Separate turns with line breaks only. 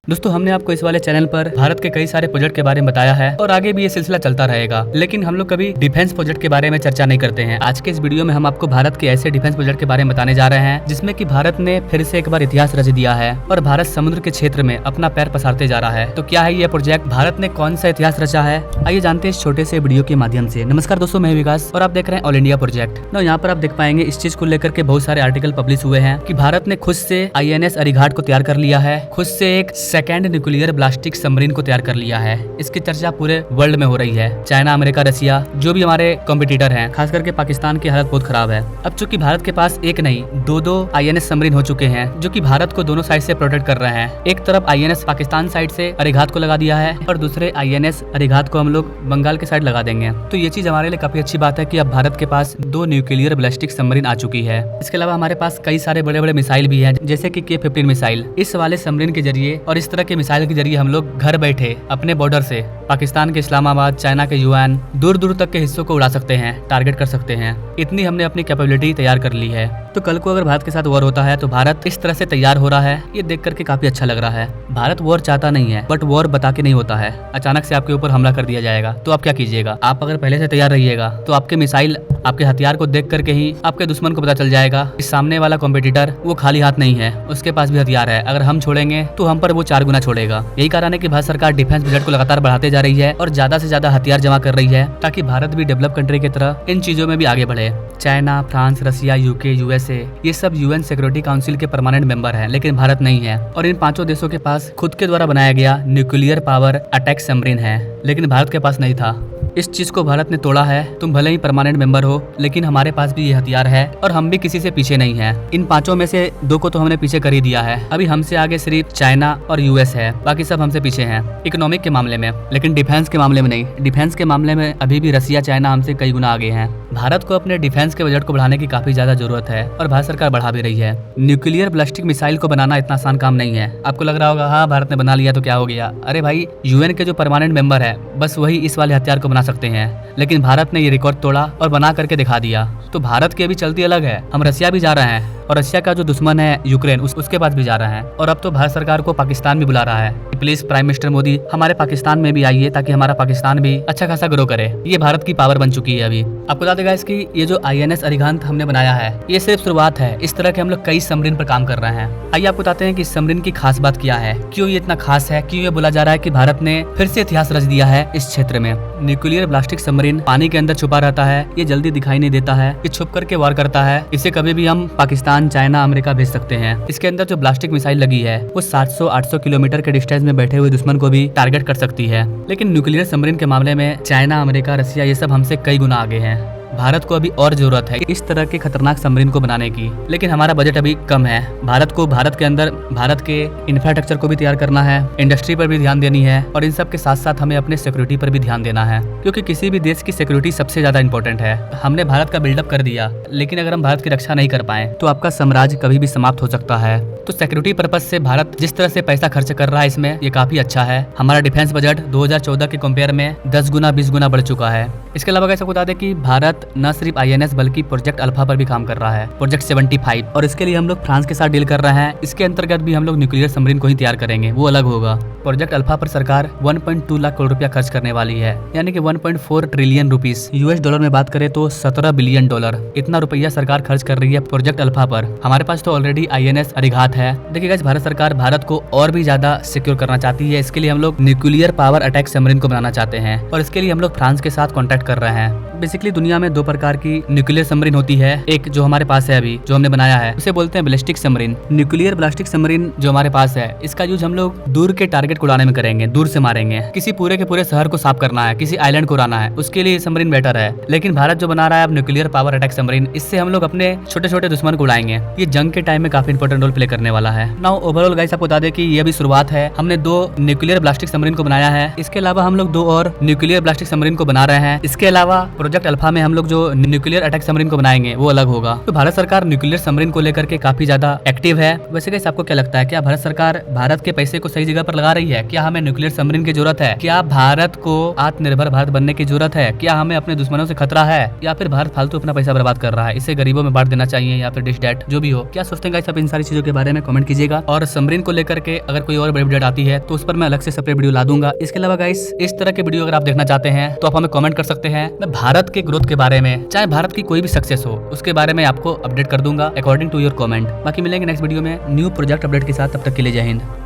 दोस्तों हमने आपको इस वाले चैनल पर भारत के कई सारे प्रोजेक्ट के बारे में बताया है और आगे भी ये सिलसिला चलता रहेगा, लेकिन हम लोग कभी डिफेंस प्रोजेक्ट के बारे में चर्चा नहीं करते हैं। आज के इस वीडियो में हम आपको भारत के ऐसे डिफेंस प्रोजेक्ट के बारे में बताने जा रहे हैं जिसमें कि भारत ने फिर से एक बार इतिहास रच दिया है और भारत समुद्र के क्षेत्र में अपना पैर पसारते जा रहा है। तो क्या है ये प्रोजेक्ट, भारत ने कौन सा इतिहास रचा है, आइए जानते हैं इस छोटे से वीडियो के माध्यम से। नमस्कार दोस्तों, मैं विकास और आप देख रहे हैं ऑल इंडिया प्रोजेक्ट। यहाँ पर आप देख पाएंगे इस चीज को लेकर के बहुत सारे आर्टिकल पब्लिश हुए हैं कि भारत ने खुद से INS अरिघाट को तैयार कर लिया है, खुद से एक सेकेंड न्यूक्लियर ब्लास्टिक सबमरीन को तैयार कर लिया है। इसकी चर्चा पूरे वर्ल्ड में हो रही है। चाइना, अमेरिका, रसिया जो भी हमारे कॉम्पिटिटर हैं, खास करके पाकिस्तान की हालत बहुत खराब है। अब चूंकि भारत के पास एक नहीं दो INS सबमरीन हो चुके हैं जो कि भारत को दोनों साइड से प्रोटेक्ट कर रहे हैं। एक तरफ INS पाकिस्तान साइड से अरिघात को लगा दिया है और दूसरे INS अरिघात को हम लोग बंगाल के साइड लगा देंगे। तो ये चीज हमारे लिए काफी अच्छी बात है कि अब भारत के पास 2 न्यूक्लियर ब्लास्टिक सबमरीन आ चुकी है। इसके अलावा हमारे पास कई सारे बड़े बड़े मिसाइल भी हैं, जैसे कि K-15 मिसाइल। इस वाले सबमरीन के जरिए और इस तरह के मिसाइल के जरिए हम लोग घर बैठे अपने बॉर्डर से पाकिस्तान के इस्लामाबाद, चाइना के युआन, दूर दूर तक के हिस्सों को उड़ा सकते हैं, टारगेट कर सकते हैं। इतनी हमने अपनी कैपेबिलिटी तैयार कर ली है। तो कल को अगर भारत के साथ वॉर होता है तो भारत इस तरह से तैयार हो रहा है, ये देख करके काफी अच्छा लग रहा है। भारत वॉर चाहता नहीं है, बट वॉर बता के नहीं होता है। अचानक से आपके ऊपर हमला कर दिया जाएगा तो आप क्या कीजिएगा? आप अगर पहले से तैयार रहिएगा तो आपके मिसाइल, आपके हथियार को देख करके ही आपके दुश्मन को पता चल जाएगा कि सामने वाला कॉम्पिटिटर वो खाली हाथ नहीं है, उसके पास भी हथियार है। अगर हम छोड़ेंगे तो हम पर वो 4 गुना छोड़ेगा। यही कारण है कि भारत सरकार डिफेंस बजट को लगातार बढ़ाते जा रही है और ज्यादा से ज्यादा हथियार जमा कर रही है ताकि भारत भी डेवलप कंट्री की तरह इन चीजों में भी आगे बढ़े। चाइना, फ्रांस, रसिया, UK, USA ये सब UN सिक्योरिटी काउंसिल के परमानेंट मेंबर हैं, लेकिन भारत नहीं है। और इन 5 देशों के पास खुद के द्वारा बनाया गया न्यूक्लियर पावर अटैक सबमरीन है, लेकिन भारत के पास नहीं था। इस चीज को भारत ने तोड़ा है। तुम भले ही परमानेंट मेंबर हो, लेकिन हमारे पास भी ये हथियार है और हम भी किसी से पीछे नहीं है। इन 5 में से 2 को तो हमने पीछे कर ही दिया है। अभी हमसे आगे सिर्फ चाइना और US है, बाकी सब हमसे पीछे हैं इकोनॉमिक के मामले में, लेकिन डिफेंस के मामले में नहीं। डिफेंस के मामले में अभी भी रसिया, चाइना हमसे कई गुना आगे हैं। भारत को अपने डिफेंस के बजट को बढ़ाने की काफी ज्यादा जरूरत है और भारत सरकार बढ़ा भी रही है। न्यूक्लियर ब्लास्टिक मिसाइल को बनाना इतना आसान काम नहीं है। आपको लग रहा होगा हाँ भारत ने बना लिया तो क्या हो गया? अरे भाई, UN के जो परमानेंट मेंबर है बस वही इस वाले हथियार को बना सकते हैं, लेकिन भारत ने ये रिकॉर्ड तोड़ा और बना करके दिखा दिया। तो भारत की अभी चलती अलग है। हम रसिया भी जा रहे हैं और रसिया का जो दुश्मन है यूक्रेन, उसके पास भी जा रहा है। और अब तो भारत सरकार को पाकिस्तान भी बुला रहा है। प्लीज प्राइम मिनिस्टर मोदी हमारे पाकिस्तान में भी आइए ताकि हमारा पाकिस्तान भी अच्छा खासा ग्रो करे। ये भारत की पावर बन चुकी है। अभी आपको बता देगा इसकी ये जो INS अरिघात हमने बनाया है ये सिर्फ शुरुआत है। इस तरह के हम लोग कई सबमरीन पर काम कर रहे हैं। आइए आपको बताते हैं कि सबमरीन की खास बात क्या है, क्यों ये इतना खास है, क्यों ये बोला जा रहा है कि भारत ने फिर से इतिहास रच दिया है इस क्षेत्र में। न्यूक्लियर ब्लास्टिक सबमरीन पानी के अंदर छुपा रहता है, ये जल्दी दिखाई नहीं देता है, ये छुप करके वार करता है। इसे कभी भी हम पाकिस्तान, चाइना, अमेरिका भेज सकते हैं। इसके अंदर जो ब्लास्टिक मिसाइल लगी है वो 700-800 किलोमीटर के डिस्टेंस में बैठे हुए दुश्मन को भी टारगेट कर सकती है। लेकिन न्यूक्लियर सबमरीन के मामले में चाइना, अमेरिका, रसिया ये सब हमसे कई गुना आगे हैं। भारत को अभी और जरूरत है इस तरह के खतरनाक सबमरीन को बनाने की, लेकिन हमारा बजट अभी कम है। भारत को भारत के अंदर भारत के इंफ्रास्ट्रक्चर को भी तैयार करना है, इंडस्ट्री पर भी ध्यान देनी है और इन सब के साथ साथ हमें अपने सिक्योरिटी पर भी ध्यान देना है, क्योंकि किसी भी देश की सिक्योरिटी सबसे ज्यादा इंपॉर्टेंट है। हमने भारत का बिल्डअप कर दिया, लेकिन अगर हम भारत की रक्षा नहीं कर पाए तो आपका साम्राज्य कभी भी समाप्त हो सकता है। तो सिक्योरिटी पर्पज से भारत जिस तरह से पैसा खर्च कर रहा है इसमें, ये काफी अच्छा है। हमारा डिफेंस बजट 2014 के कंपेयर में 10 गुना 20 गुना बढ़ चुका है। इसके अलावा कैसे बता दें कि भारत न सिर्फ INS बल्कि प्रोजेक्ट अल्फा पर भी काम कर रहा है, प्रोजेक्ट 75, और इसके लिए हम लोग फ्रांस के साथ डील कर रहे हैं। इसके अंतर्गत भी हम लोग न्यूक्लियर सबमरीन को ही तैयार करेंगे, वो अलग होगा। प्रोजेक्ट अल्फा पर सरकार 1.2 लाख करोड़ रुपया खर्च करने वाली है, यानी कि 1.4 ट्रिलियन रुपीस। US डॉलर में बात करें तो 17 बिलियन डॉलर, इतना रुपया सरकार खर्च कर रही है प्रोजेक्ट अल्फा पर। हमारे पास तो ऑलरेडी INS अरिघात है। देखिए गाइस, भारत सरकार भारत को और भी ज्यादा सिक्योर करना चाहती है। इसके लिए हम लोग न्यूक्लियर पावर अटैक सबमरीन को बनाना चाहते हैं और इसके लिए हम लोग फ्रांस के साथ कॉन्टेक्ट कर रहे हैं। बेसिकली दुनिया में 2 प्रकार की न्यूक्लियर सबमरीन होती है। एक जो हमारे पास है अभी जो हमने बनाया है उसे बोलते हैं बैलिस्टिक सबमरीन। न्यूक्लियर ब्लास्टिक सबमरीन जो हमारे पास है इसका यूज हम लोग दूर के टारगेट को उड़ाने में करेंगे, दूर से मारेंगे। किसी पूरे के पूरे शहर को साफ करना है, किसी आइलैंड को उड़ाना है, उसके लिए सबमरीन बेटर है। लेकिन भारत जो बना रहा है अब न्यूक्लियर पावर अटैक सबमरीन, इससे हम लोग अपने छोटे छोटे दुश्मन को उड़ाएंगे। ये जंग के टाइम में काफी इंपॉर्टेंट रोल प्ले करने वाला है। नाउ ओवरऑल गाइस आपको बता दें कि ये अभी शुरुआत है। हमने 2 न्यूक्लियर ब्लास्टिक सबमरीन को बनाया है। इसके अलावा हम लोग 2 और न्यूक्लियर ब्लास्टिक सबमरीन को बना रहे हैं। इसके अलावा प्रोजेक्ट अल्फा में हम लोग लोग जो न्यूक्लियर अटैक सबमरीन को बनाएंगे वो अलग होगा। तो भारत सरकार न्यूक्लियर सबमरीन को लेकर के काफी ज्यादा एक्टिव है। वैसे गाइस आपको क्या लगता है, क्या भारत सरकार भारत के पैसे को सही जगह पर लगा रही है? क्या हमें न्यूक्लियर सबमरीन की जरूरत है? क्या भारत को आत्मनिर्भर भारत बनने की जरूरत है? क्या हमें अपने दुश्मनों से खतरा है, या फिर भारत फालतू अपना पैसा बर्बाद कर रहा है, इसे गरीबों में बांट देना चाहिए, या फिर डिश डैट जो भी हो? क्या सोचते हैं गाइस आप इन सारी चीजों के बारे में? कमेंट कीजिएगा। और सबमरीन को लेकर के अगर कोई और बड़ी अपडेट आती है तो उस पर मैं अलग से सेपरेट वीडियो ला दूंगा। इसके अलावा गाइस इस तरह के वीडियो अगर आप देखना चाहते हैं तो आप हमें कमेंट कर सकते हैं। मैं भारत के ग्रोथ के बारे में, चाहे भारत की कोई भी सक्सेस हो, उसके बारे में आपको अपडेट कर दूंगा अकॉर्डिंग टू योर कमेंट। बाकी मिलेंगे नेक्स्ट वीडियो में न्यू प्रोजेक्ट अपडेट के साथ। तब तक के लिए जय हिंद।